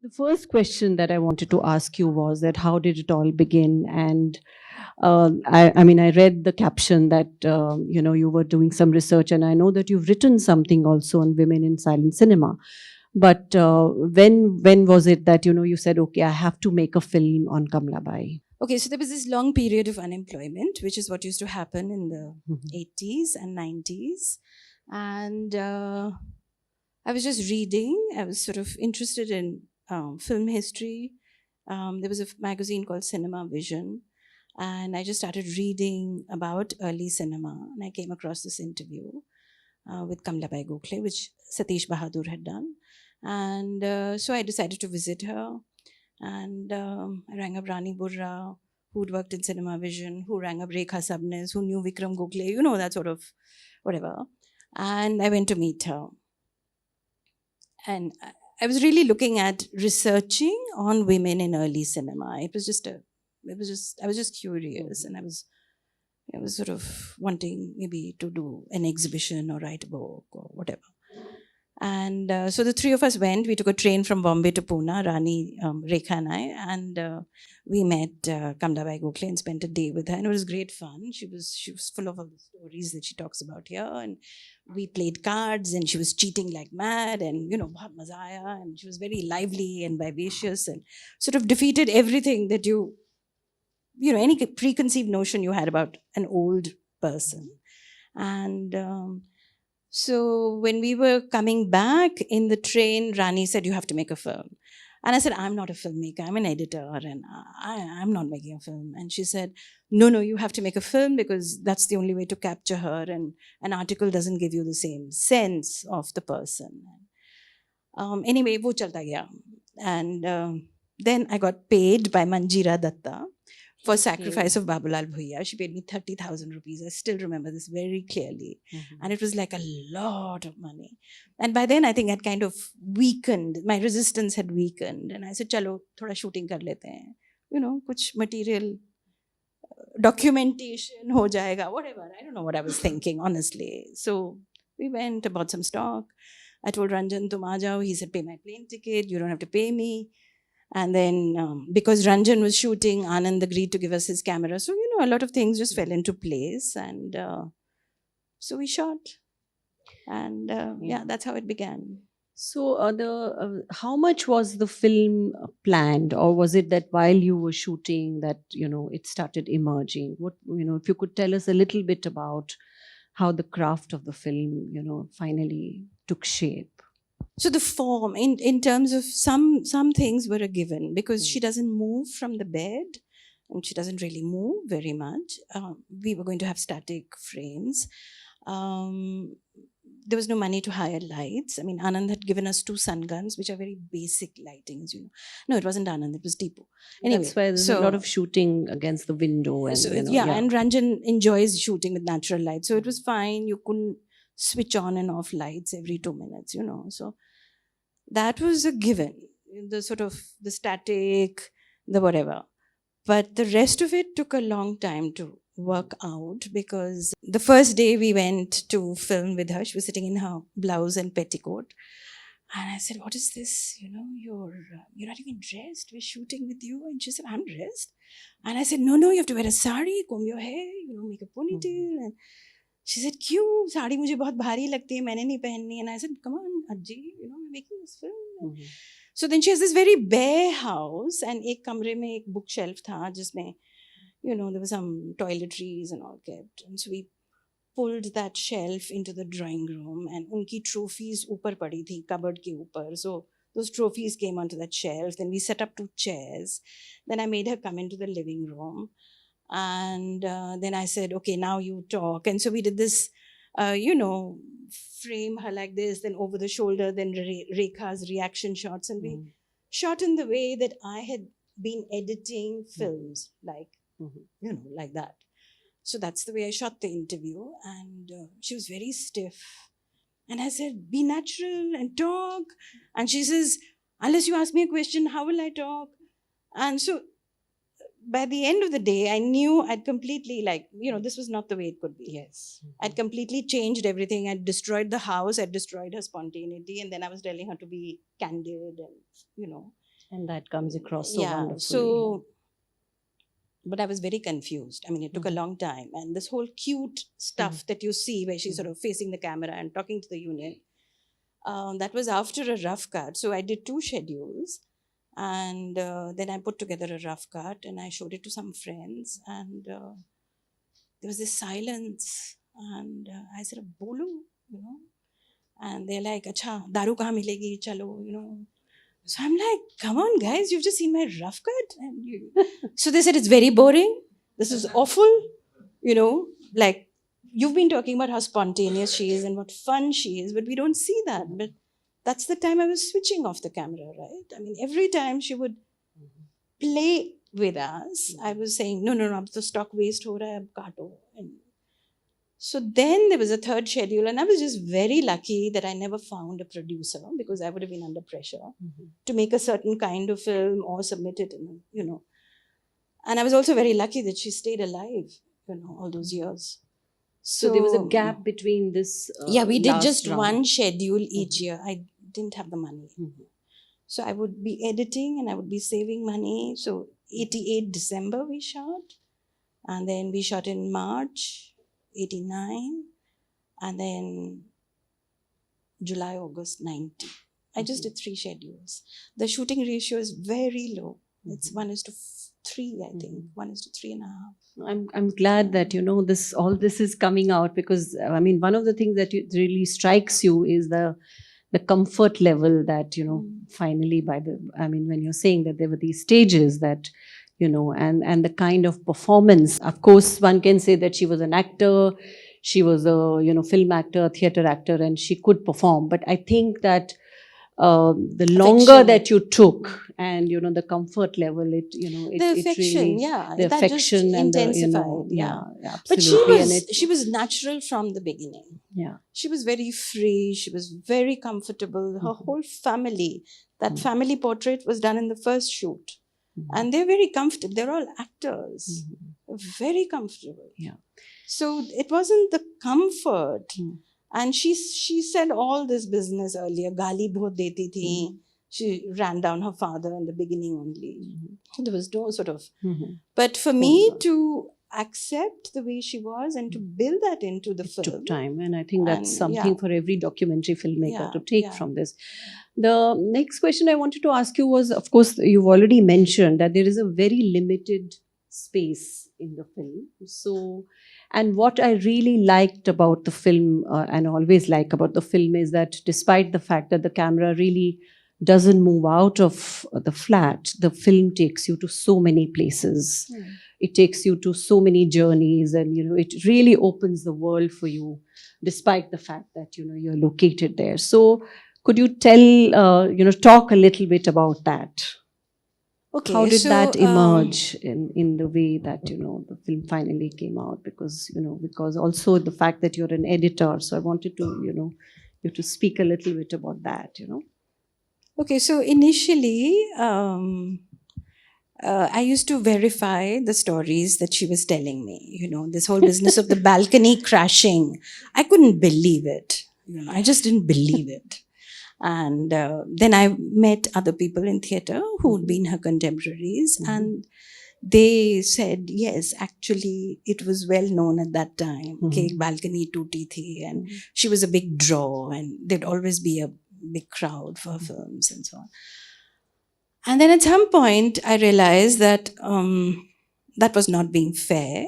The first question that I wanted to ask you was that how did it all begin? And I mean, I read the caption that you were doing some research, and I know that you've written something also on women in silent cinema. But when was it that you said, okay, I have to make a film on Kamlabai? Okay, so there was this long period of unemployment, which is what used to happen in the Mhm. 80s and 90s. And I was just reading. I was sort of interested in film history. There was a magazine called Cinema Vision. And I just started reading about early cinema. And I came across this interview with Kamlabai Gokhale, which Satish Bahadur had done. And so I decided to visit her. And I rang up Rani Burra, who'd worked in Cinema Vision, who rang up Rekha Sabnis, who knew Vikram Gokhale, that sort of whatever. And I went to meet her. And I was really looking at researching on women in early cinema. I was just curious, and I was sort of wanting maybe to do an exhibition or write a book or whatever. And so the three of us went. We took a train from Bombay to Pune, Rani, Rekha and I, and we met Kamlabai Gokhale and spent a day with her, and it was great fun. She was full of all the stories that she talks about here, and we played cards, and she was cheating like mad, and bahut maza aaya, and she was very lively and vivacious, and sort of defeated everything that any preconceived notion you had about an old person. And so when we were coming back in the train, Rani said, "You have to make a film." And I said, "I'm not a filmmaker. I'm an editor, and I'm not making a film." And she said, "No, you have to make a film because that's the only way to capture her. And an article doesn't give you the same sense of the person." Anyway, wo chalta gaya. And then I got paid by Manjeera Datta for Sacrifice of Babulal Bhuiya. She paid me 30,000 rupees. I still remember this very clearly. And it was like a lot of money. And by then, I think I'd kind of weakened. My resistance had weakened. And I said, "Chalo, thoda shooting kar lete hain. Kuch material, documentation ho jayega, whatever." I don't know what I was thinking, honestly. So we went, bought some stock. I told Ranjan, "Tum aa jao." He said, "Pay my plane ticket. You don't have to pay me." And then because Ranjan was shooting, Anand agreed to give us his camera. So, a lot of things just fell into place. And so we shot. And yeah, that's how it began. So, how much was the film planned, or was it that while you were shooting that it started emerging? What if you could tell us a little bit about how the craft of the film finally took shape? So the form, in terms of some things were a given because she doesn't move from the bed, and she doesn't really move very much. We were going to have static frames. There was no money to hire lights. I mean, Anand had given us 2 sun guns, which are very basic lighting, as you know. No, it wasn't Anand, it was Deepu. Anyway, That's why there's a lot of shooting against the window. And, and Ranjan enjoys shooting with natural light. So it was fine. You couldn't switch on and off lights every 2 minutes, So that was a given. The sort of the static, the whatever. But the rest of it took a long time to work out because the first day we went to film with her, she was sitting in her blouse and petticoat. And I said, "What is this? You're not even dressed. We're shooting with you." And she said, "I'm dressed." And I said, No, you have to wear a sari, comb your hair, make a ponytail. And she said, "Kyun? Sari mujhe bahut bhari lagti hai, maine nahi pehenni." And I said, "Come on, Ajji, we're making this film." So then she has this very bare house, and ek kamre mein ek bookshelf tha, jisme, there were some toiletries and all kept. And so we pulled that shelf into the drawing room, and unki trophies upar padi thi, cupboard ke upar. So those trophies came onto that shelf. Then we set up 2 chairs. Then I made her come into the living room. And then I said, "Okay, now you talk." And so we did this, frame her like this, then over the shoulder, then Rekha's reaction shots. And we shot in the way that I had been editing films, like, like that. So that's the way I shot the interview. And she was very stiff. And I said, "Be natural and talk." And she says, "Unless you ask me a question, how will I talk?" And so by the end of the day, I knew I'd completely, this was not the way it could be. Yes. I'd completely changed everything. I'd destroyed the house. I'd destroyed her spontaneity. And then I was telling her to be candid and, And that comes across so Yeah. wonderfully. So, but I was very confused. I mean, it took a Mhm. long time. And this whole cute stuff that you see where she's sort of facing the camera and talking to the unit, that was after a rough cut. So I did 2 schedules. And then I put together a rough cut and I showed it to some friends. And there was this silence. And I said, Bolu, you know. And they're like, Acha, daru kahan milegi, chalo, you know. So I'm like, come on, guys, you've just seen my rough cut. And so they said, it's very boring. This is awful. You know, like you've been talking about how spontaneous she is and what fun she is, but we don't see that. But that's the time I was switching off the camera, right? I mean, every time she would play with us, I was saying, no, ab to stock waste ho raha hai, ab kaato. And so then there was a 3rd schedule, and I was just very lucky that I never found a producer because I would have been under pressure to make a certain kind of film or submit it, in, you know. And I was also very lucky that she stayed alive, you know, all those years. So there was a gap between this. Yeah, we did last just round. one schedule each year. I didn't have the money. So I would be editing and I would be saving money. So 88 December we shot. And then we shot in March 89. And then July, August 90. I just did 3 schedules. The shooting ratio is very low. It's 1:3, I think. 1:3.5. I'm glad that all this is coming out, because I mean, one of the things that really strikes you is the comfort level that finally when you're saying that there were these stages that and the kind of performance. Of course, one can say that she was an actor, she was a film actor, theater actor, and she could perform. But I think that the longer that you took, and the comfort level, the affection, really, yeah, the that just affection and intensified, yeah, But absolutely. she was natural from the beginning. Yeah, she was very free. She was very comfortable. Her whole family, that family portrait was done in the first shoot, and they're very comfortable. They're all actors, very comfortable. Yeah. So it wasn't the comfort. And she said all this business earlier. Gali bahut deti thi. She ran down her father in the beginning only. There was no sort of. But for me to accept the way she was and to build that into the film, took time, and I think that's And, something yeah. for every documentary filmmaker Yeah, to take yeah. from this. The next question I wanted to ask you was, of course, you've already mentioned that there is a very limited space in the film. So, and what I really liked about the film, and always like about the film, is that despite the fact that the camera really doesn't move out of the flat, the film takes you to so many places. It takes you to so many journeys, and it really opens the world for you, despite the fact that you're located there. So could you tell talk a little bit about that? Okay, How did so, that emerge in the way that the film finally came out? Because because also the fact that you're an editor, so I wanted to you to speak a little bit about that. Okay, so initially, I used to verify the stories that she was telling me. This whole business of the balcony crashing, I couldn't believe it. I just didn't believe it. And then I met other people in theatre who'd been her contemporaries, and they said, yes, actually, it was well known at that time. Okay, balcony tooti thi, and she was a big draw, and there'd always be a big crowd for her films and so on. And then at some point, I realized that that was not being fair.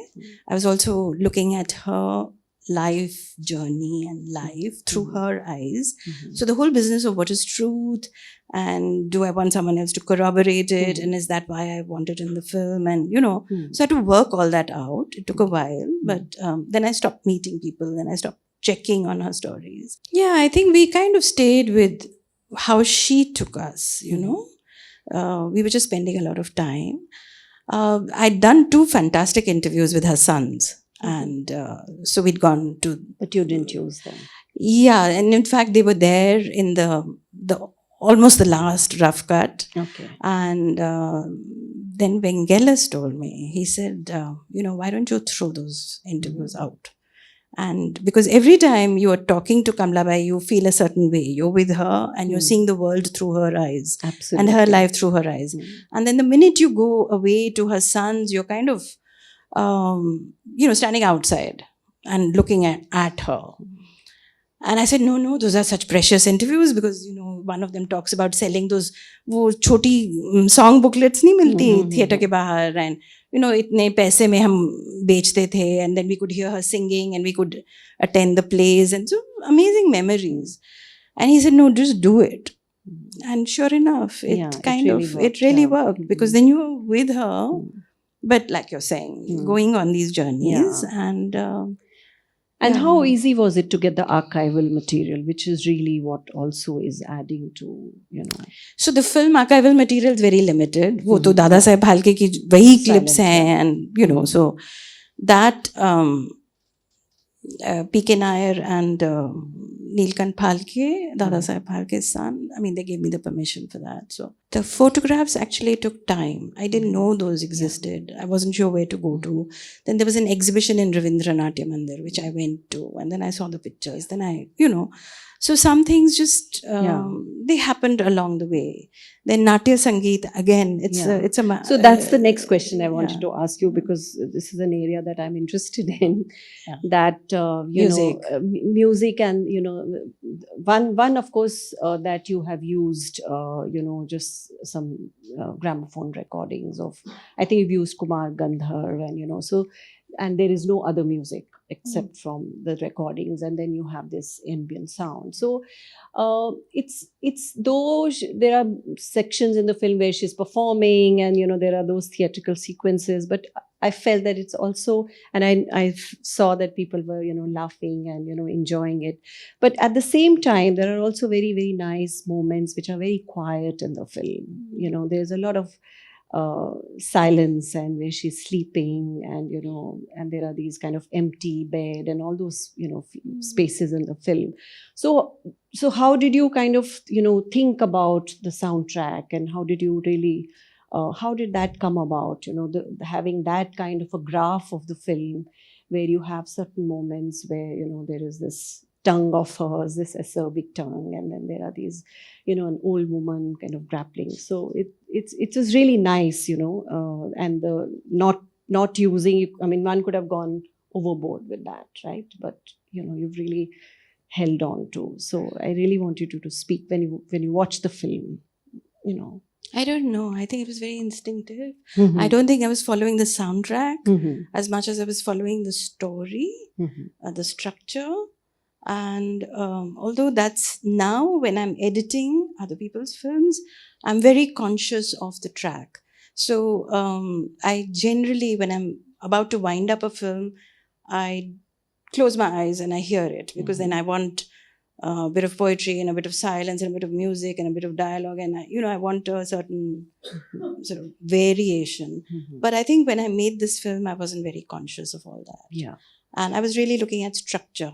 I was also looking at her life journey and life through her eyes. So the whole business of what is truth, and do I want someone else to corroborate it, and is that why I want it in the film, and so I had to work all that out. It took a while, but then I stopped meeting people, then I stopped checking on her stories. Yeah, I think we kind of stayed with how she took us, we were just spending a lot of time. I'd done 2 fantastic interviews with her sons. And so we'd gone to... But you didn't use them. Yeah, and in fact, they were there in the almost the last rough cut. Okay. And then Vengelis told me, he said, why don't you throw those interviews out? And because every time you are talking to Kamlabai, you feel a certain way. You're with her and you're seeing the world through her eyes. Absolutely. And her life through her eyes. And then the minute you go away to her sons, you're kind of, standing outside and looking at her. And I said, no, those are such precious interviews because, one of them talks about selling those वो छोटी song booklets नहीं मिलती theatre के बाहर, and इतने पैसे में हम बेचते थे, and then we could hear her singing and we could attend the plays, and so amazing memories. And he said, no, just do it. And sure enough, it really worked because then you were with her, but like you're saying, going on these journeys and how easy was it to get the archival material, which is really what also is adding to, So the film archival material is very limited. वो तो दादा साहेब फाल्के की वही clips हैं, and so that P.K. Nair and Neelkant Phalke, Dada Saheb Phalke's son, they gave me the permission for that. So the photographs actually took time. I didn't know those existed. I wasn't sure where to go to. Then there was an exhibition in Ravindranatya Mandir, which I went to, and then I saw the pictures. Then so some things just, they happened along the way. Then Natya Sangeet, again, it's a... So that's the next question I wanted to ask you, because this is an area that I'm interested in, that, music and, one of course, that you have used, just some gramophone recordings of, I think you've used Kumar Gandhar and, so, and there is no other music except from the recordings, and then you have this ambient sound. So it's those, there are sections in the film where she's performing and there are those theatrical sequences, but I felt that it's also, and I saw that people were laughing and enjoying it, but at the same time there are also very, very nice moments which are very quiet in the film. There's a lot of silence, and where she's sleeping, and and there are these kind of empty bed and all those spaces in the film. So how did you kind of think about the soundtrack, and how did you really how did that come about, having that kind of a graph of the film where you have certain moments where there is this tongue of hers, this acerbic tongue, and then there are these an old woman kind of grappling. So it was really nice, and the not using, one could have gone overboard with that, right? But you've really held on to. So I really want you to speak when you watch the film, I don't know. I think it was very instinctive. I don't think I was following the soundtrack as much as I was following the story, the structure. And although that's now when I'm editing other people's films, I'm very conscious of the track. So I generally, when I'm about to wind up a film, I close my eyes and I hear it, because then I want a bit of poetry and a bit of silence and a bit of music and a bit of dialogue, and I want a certain sort of variation. But I think when I made this film, I wasn't very conscious of all that. Yeah, and I was really looking at structure.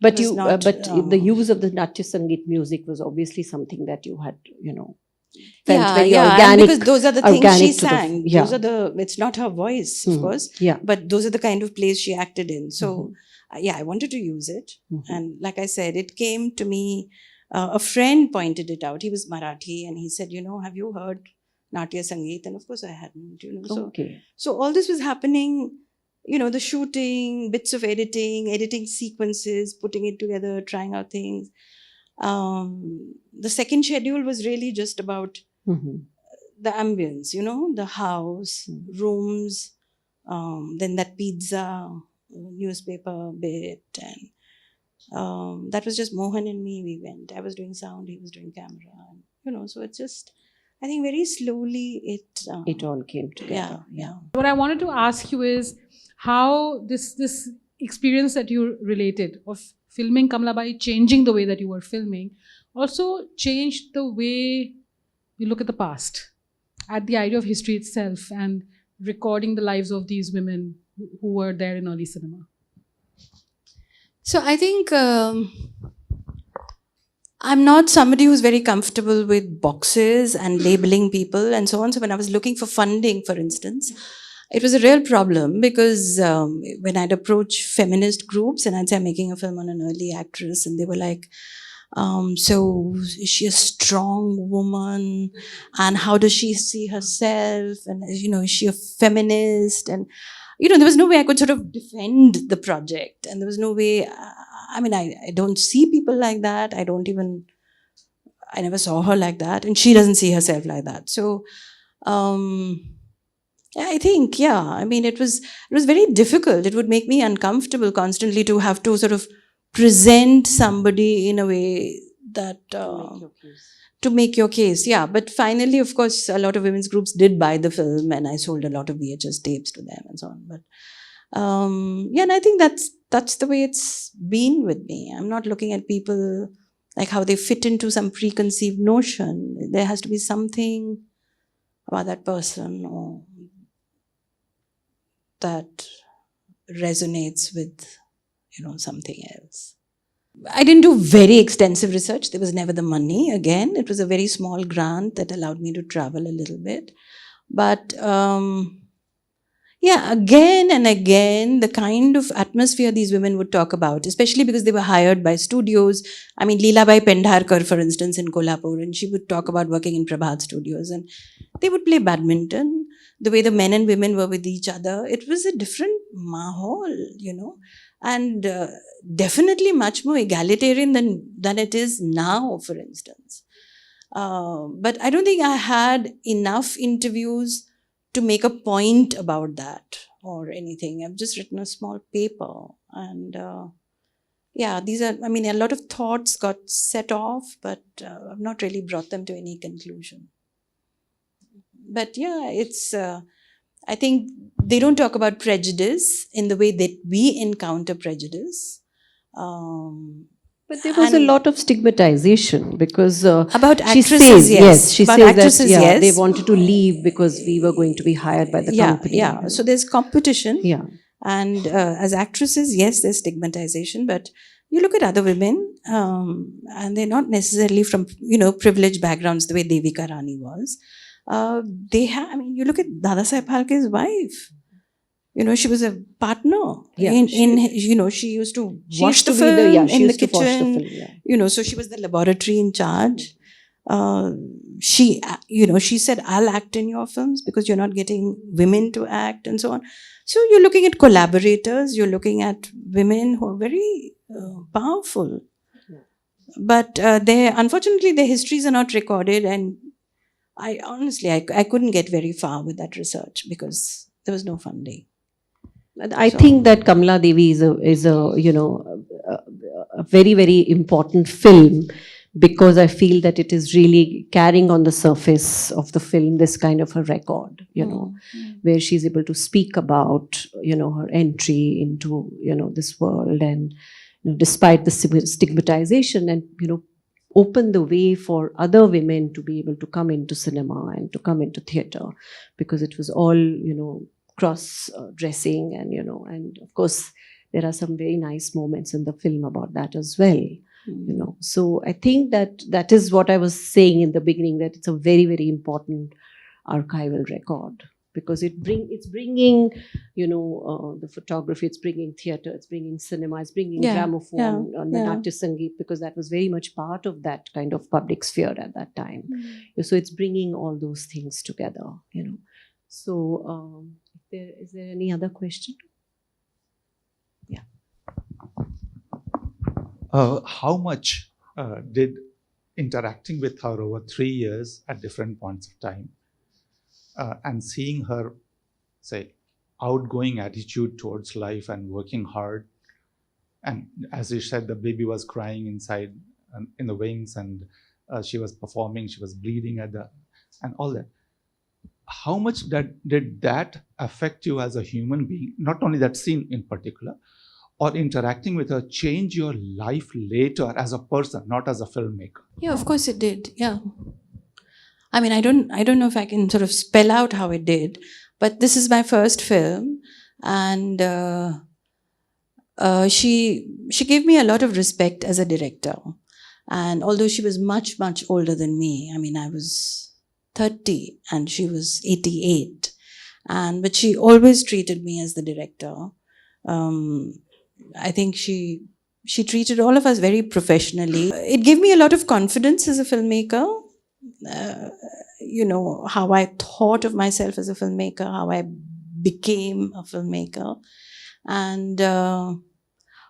But the use of the Natya Sangeet music was obviously something that you had, felt very organic. Because those are the things she sang. Those are it's not her voice, of course. Yeah. But those are the kind of plays she acted in. So, I wanted to use it. And like I said, it came to me, a friend pointed it out. He was Marathi, and he said, have you heard Natya Sangeet? And of course I hadn't, So all this was happening, the shooting, bits of editing sequences, putting it together, trying out things. The second schedule was really just about the ambience, the house, rooms, then that pizza, newspaper bit, and that was just Mohan and me. We went. I was doing sound, he was doing camera, and, so it's just, I think very slowly it all came together. Yeah. What I wanted to ask you is how this experience that you related of filming Kamlabai, changing the way that you were filming, also changed the way you look at the past, at the idea of history itself, and recording the lives of these women who were there in early cinema. So I think I'm not somebody who's very comfortable with boxes and labeling people and so on. So when I was looking for funding, for instance, it was a real problem because when I'd approach feminist groups and I'd say I'm making a film on an early actress, and they were like, so is she a strong woman? And how does she see herself? And, is she a feminist? And, there was no way I could sort of defend the project. And there was no way, I don't see people like that. I never saw her like that. And she doesn't see herself like that. So, I think, it was very difficult. It would make me uncomfortable constantly to have to sort of present somebody in a way that to make your case. Yeah, but finally, of course, a lot of women's groups did buy the film, and I sold a lot of VHS tapes to them and so on. But and I think that's the way it's been with me. I'm not looking at people like how they fit into some preconceived notion. There has to be something about that person or that resonates with something else. I didn't do very extensive research. There was never the money. Again, it was a very small grant that allowed me to travel a little bit. But again and again, the kind of atmosphere these women would talk about, especially because they were hired by studios. I mean, Leelabai Pendharkar, for instance, in Kolhapur, and she would talk about working in Prabhat Studios, and they would play badminton. The way the men and women were with each other, it was a different mahal, and definitely much more egalitarian than it is now, for instance. But I don't think I had enough interviews to make a point about that or anything. I've just written a small paper, and these are, a lot of thoughts got set off, but I've not really brought them to any conclusion. But it's, I think they don't talk about prejudice in the way that we encounter prejudice. But there was a lot of stigmatization because about she actresses, says, yes. She about says actresses, that yes. they wanted to leave because we were going to be hired by the company. Yeah. So there's competition. Yeah. And as actresses, yes, there's stigmatization. But you look at other women, and they're not necessarily from privileged backgrounds the way Devika Rani was. They have. You look at Dadasaheb Phalke's wife. She was a partner. Yeah, she used to wash the film in the kitchen. So she was the laboratory in charge. She said, I'll act in your films because you're not getting women to act and so on. So you're looking at collaborators, you're looking at women who are very powerful. But unfortunately, their histories are not recorded, and I couldn't get very far with that research because there was no funding. I think that Kamla Devi is a very, very important film, because I feel that it is really carrying on the surface of the film this kind of a record, where she's able to speak about, her entry into, this world, and, despite the stigmatization, and, open the way for other women to be able to come into cinema and to come into theatre, because it was all, cross dressing, and, and of course, there are some very nice moments in the film about that as well. So I think that is what I was saying in the beginning, that it's a very, very important archival record, because it's bringing the photography, it's bringing theatre, it's bringing cinema, it's bringing gramophone and the Natya Sangeet, because that was very much part of that kind of public sphere at that time. So it's bringing all those things together. So is there any other question? Yeah. How much did interacting with her over 3 years at different points of time and seeing her, say, outgoing attitude towards life and working hard, and as you said, the baby was crying inside in the wings, and she was performing, she was bleeding and all that. How much did that affect you as a human being? Not only that scene in particular, or interacting with her change your life later as a person, not as a filmmaker? Yeah, of course it did. Yeah. I don't know if I can sort of spell out how it did, but this is my first film, and she gave me a lot of respect as a director. And although she was much, much older than me, I was 30 and she was 88. but she always treated me as the director. I think she treated all of us very professionally. It gave me a lot of confidence as a filmmaker. How I thought of myself as a filmmaker, how I became a filmmaker, and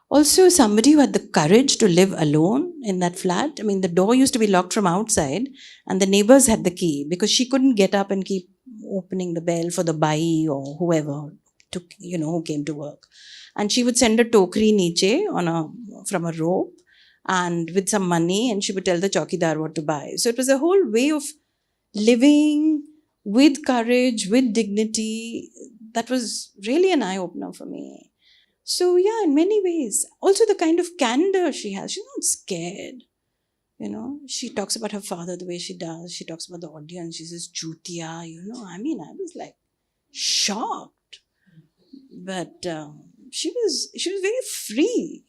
also somebody who had the courage to live alone in that flat. I mean, the door used to be locked from outside, and the neighbors had the key because she couldn't get up and keep opening the bell for the bai or whoever who came to work. And she would send a tokri niche from a rope and with some money, and she would tell the chowkidar what to buy. So it was a whole way of living with courage, with dignity. That was really an eye-opener for me. So yeah, in many ways. Also the kind of candor she has. She's not scared. She talks about her father the way she does. She talks about the audience. She says, "Chutia," I mean, I was like shocked. But she was very free.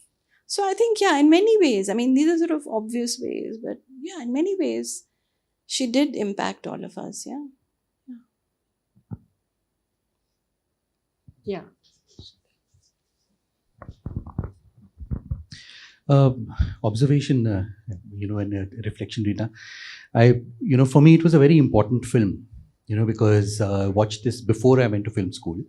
So I think, yeah, in many ways, I mean, these are sort of obvious ways, but yeah, in many ways, she did impact all of us, yeah. Yeah. Observation, and a reflection, Reena. For me, it was a very important film, because I watched this before I went to film school.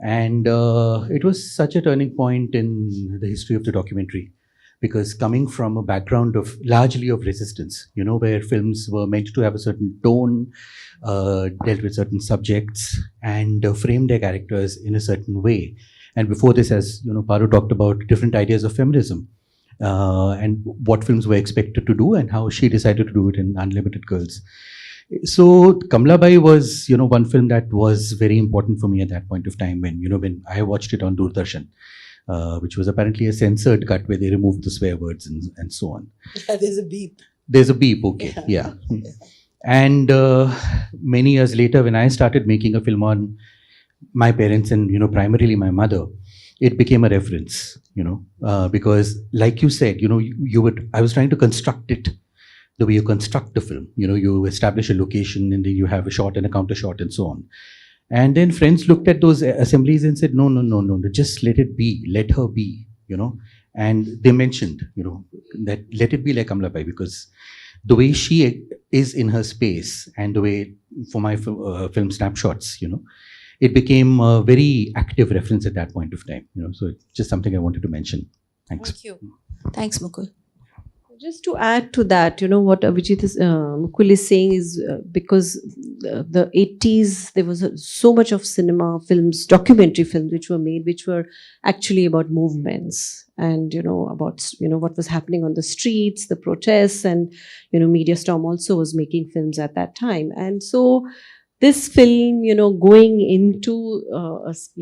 And it was such a turning point in the history of the documentary, because coming from a background of largely of resistance, where films were meant to have a certain tone, dealt with certain subjects, and framed their characters in a certain way. And before this, as Paru talked about different ideas of feminism, and what films were expected to do and how she decided to do it in Unlimited Girls. So Kamlabai was, one film that was very important for me at that point of time when I watched it on Doordarshan, which was apparently a censored cut where they removed the swear words and so on. Yeah, there's a beep. There's a beep, okay, yeah. And many years later, when I started making a film on my parents and, primarily my mother, it became a reference, because like you said, I was trying to construct it the way you construct the film. You establish a location and then you have a shot and a counter shot and so on. And then friends looked at those assemblies and said, no, just let it be, let her be, And they mentioned, that let it be like Kamlabai, because the way she is in her space and the way for my film snapshots, it became a very active reference at that point of time. So it's just something I wanted to mention. Thanks. Thank you. Thanks, Mukul. Just to add to that, what Abhijit Mukul is saying is because the 80s, there was so much of cinema films, documentary films, which were made, which were actually about movements and, about, what was happening on the streets, the protests, and, Media Storm also was making films at that time. And so this film, going into,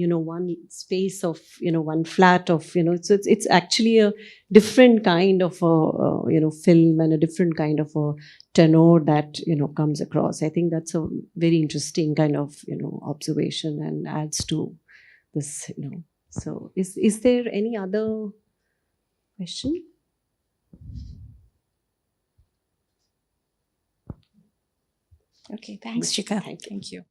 one space of, one flat of, it's actually a different kind of a, film and a different kind of a tenor that, comes across. I think that's a very interesting kind of, observation and adds to this, So is there any other question? Okay, thanks, Shikha. Thank you.